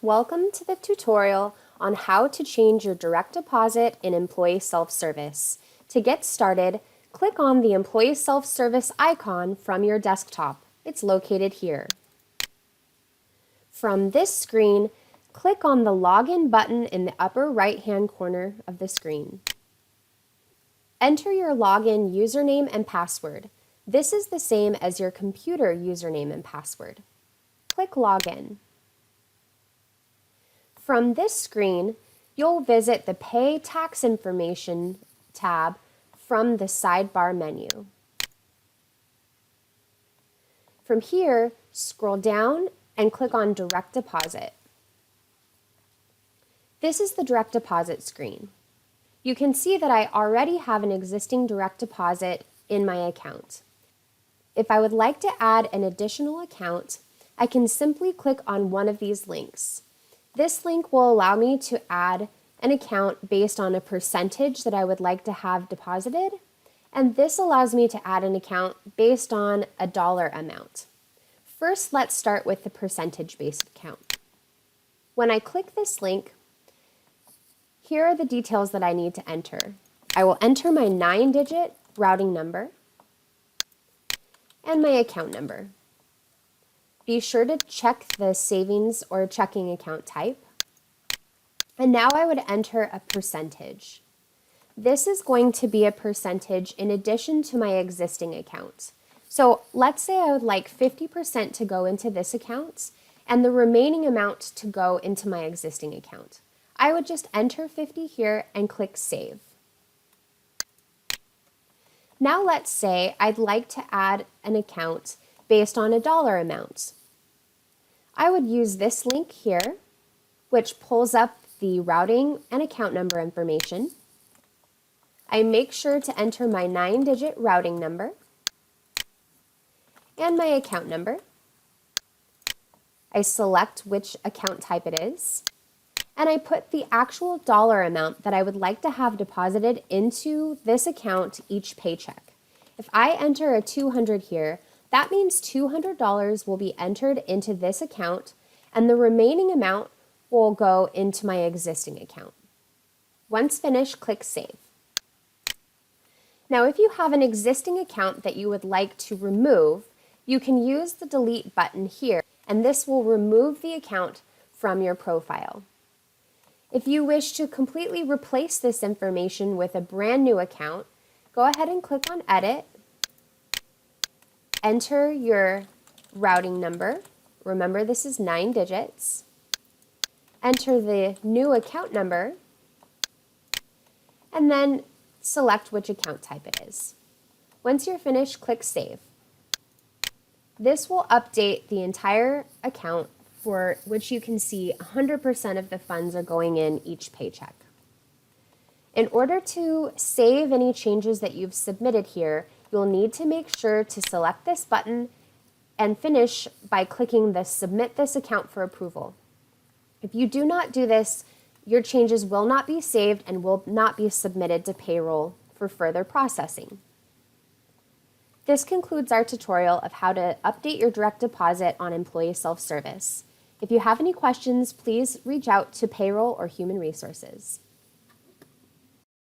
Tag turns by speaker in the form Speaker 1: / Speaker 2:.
Speaker 1: Welcome to the tutorial on how to change your direct deposit in Employee Self-Service. To get started, click on the Employee Self-Service icon from your desktop. It's located here. From this screen, click on the Login button in the upper right-hand corner of the screen. Enter your login username and password. This is the same as your computer username and password. Click Login. From this screen, you'll visit the Pay Tax Information tab from the sidebar menu. From here, scroll down and click on Direct Deposit. This is the direct deposit screen. You can see that I already have an existing direct deposit in my account. If I would like to add an additional account, I can simply click on one of these links. This link will allow me to add an account based on a percentage that I would like to have deposited, and this allows me to add an account based on a dollar amount. First, let's start with the percentage-based account. When I click this link, here are the details that I need to enter. I will enter my 9-digit routing number and my account number. Be sure to check the savings or checking account type. And now I would enter a percentage. This is going to be a percentage in addition to my existing account. So let's say I would like 50% to go into this account and the remaining amount to go into my existing account. I would just enter 50 here and click Save. Now let's say I'd like to add an account based on a dollar amount. I would use this link here, which pulls up the routing and account number information. I make sure to enter my 9-digit routing number and my account number. I select which account type it is, and I put the actual dollar amount that I would like to have deposited into this account each paycheck. If I enter a $200 here, that means $200 will be entered into this account and the remaining amount will go into my existing account. Once finished, click Save. Now, if you have an existing account that you would like to remove, you can use the Delete button here, and this will remove the account from your profile. If you wish to completely replace this information with a brand new account, go ahead and click on Edit. Enter your routing number. Remember, this is 9 digits. Enter the new account number, and then select which account type it is. Once you're finished, click Save. This will update the entire account for which you can see 100% of the funds are going in each paycheck. In order to save any changes that you've submitted here, you'll need to make sure to select this button and finish by clicking the Submit this account for approval. If you do not do this, your changes will not be saved and will not be submitted to payroll for further processing. This concludes our tutorial of how to update your direct deposit on Employee Self-Service. If you have any questions, please reach out to Payroll or Human Resources.